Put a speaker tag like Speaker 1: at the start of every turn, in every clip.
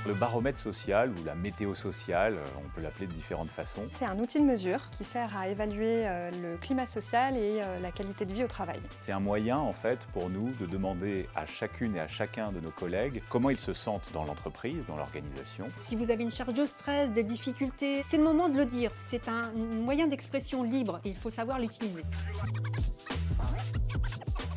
Speaker 1: Le baromètre social ou la météo sociale, on peut l'appeler de différentes façons.
Speaker 2: C'est un outil de mesure qui sert à évaluer le climat social et la qualité de vie au travail.
Speaker 1: C'est un moyen en fait pour nous de demander à chacune et à chacun de nos collègues comment ils se sentent dans l'entreprise, dans l'organisation.
Speaker 3: Si vous avez une charge de stress, des difficultés, c'est le moment de le dire. C'est un moyen d'expression libre et il faut savoir l'utiliser.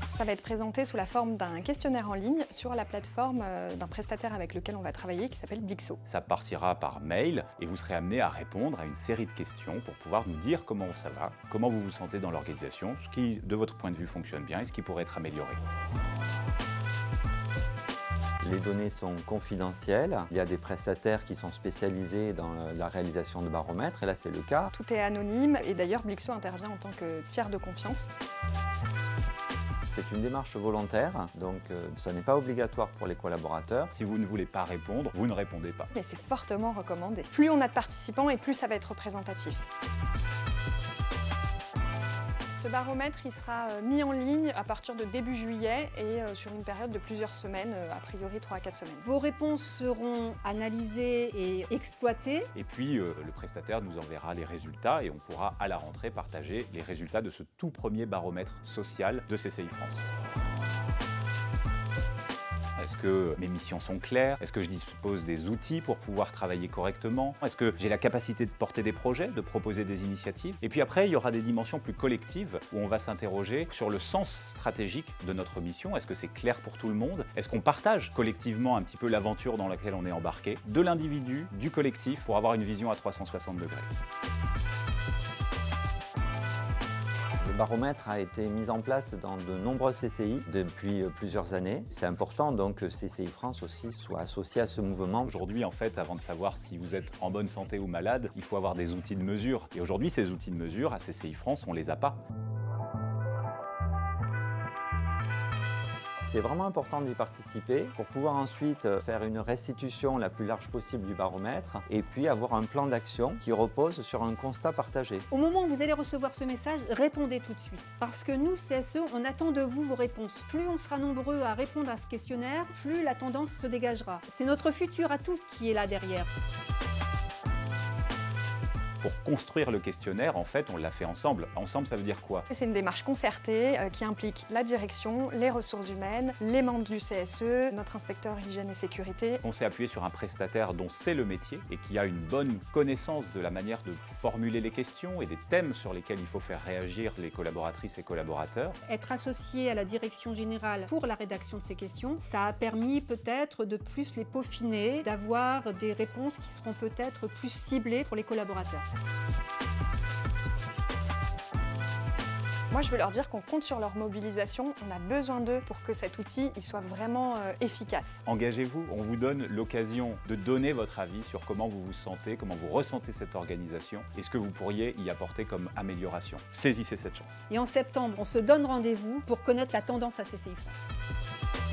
Speaker 2: Ça va être présenté sous la forme d'un questionnaire en ligne sur la plateforme d'un prestataire avec lequel on va travailler qui s'appelle Blixo.
Speaker 1: Ça partira par mail et vous serez amené à répondre à une série de questions pour pouvoir nous dire comment ça va, comment vous vous sentez dans l'organisation, ce qui de votre point de vue fonctionne bien et ce qui pourrait être amélioré.
Speaker 4: Les données sont confidentielles. Il y a des prestataires qui sont spécialisés dans la réalisation de baromètres et là c'est le cas.
Speaker 2: Tout est anonyme et d'ailleurs Blixo intervient en tant que tiers de confiance.
Speaker 4: C'est une démarche volontaire, donc ça n'est pas obligatoire pour les collaborateurs.
Speaker 1: Si vous ne voulez pas répondre, vous ne répondez pas.
Speaker 2: Mais c'est fortement recommandé. Plus on a de participants et plus ça va être représentatif. Ce baromètre, il sera mis en ligne à partir de début juillet et sur une période de plusieurs semaines, a priori 3 à 4 semaines.
Speaker 3: Vos réponses seront analysées et exploitées.
Speaker 1: Et puis le prestataire nous enverra les résultats et on pourra à la rentrée partager les résultats de ce tout premier baromètre social de CCI France. Est-ce que mes missions sont claires? Est-ce que je dispose des outils pour pouvoir travailler correctement? Est-ce que j'ai la capacité de porter des projets, de proposer des initiatives? Et puis après, il y aura des dimensions plus collectives où on va s'interroger sur le sens stratégique de notre mission. Est-ce que c'est clair pour tout le monde? Est-ce qu'on partage collectivement un petit peu l'aventure dans laquelle on est embarqué? De l'individu, du collectif, pour avoir une vision à 360 degrés.
Speaker 4: Le baromètre a été mis en place dans de nombreux CCI depuis plusieurs années. C'est important donc que CCI France aussi soit associé à ce mouvement.
Speaker 1: Aujourd'hui, en fait, avant de savoir si vous êtes en bonne santé ou malade, il faut avoir des outils de mesure. Et aujourd'hui, ces outils de mesure, à CCI France, on les a pas.
Speaker 4: C'est vraiment important d'y participer pour pouvoir ensuite faire une restitution la plus large possible du baromètre et puis avoir un plan d'action qui repose sur un constat partagé.
Speaker 3: Au moment où vous allez recevoir ce message, répondez tout de suite. Parce que nous, CSE, on attend de vous vos réponses. Plus on sera nombreux à répondre à ce questionnaire, plus la tendance se dégagera. C'est notre futur à tous qui est là derrière.
Speaker 1: Pour construire le questionnaire, en fait, on l'a fait ensemble. Ensemble, ça veut dire quoi?
Speaker 2: C'est une démarche concertée qui implique la direction, les ressources humaines, les membres du CSE, notre inspecteur hygiène et sécurité.
Speaker 1: On s'est appuyé sur un prestataire dont c'est le métier et qui a une bonne connaissance de la manière de formuler les questions et des thèmes sur lesquels il faut faire réagir les collaboratrices et collaborateurs.
Speaker 3: Être associé à la direction générale pour la rédaction de ces questions, ça a permis peut-être de plus les peaufiner, d'avoir des réponses qui seront peut-être plus ciblées pour les collaborateurs.
Speaker 2: Moi, je veux leur dire qu'on compte sur leur mobilisation. On a besoin d'eux pour que cet outil il soit vraiment efficace.
Speaker 1: Engagez-vous, on vous donne l'occasion de donner votre avis sur comment vous vous sentez, comment vous ressentez cette organisation et ce que vous pourriez y apporter comme amélioration. Saisissez cette chance.
Speaker 3: Et en septembre, on se donne rendez-vous pour connaître la tendance à CCI France.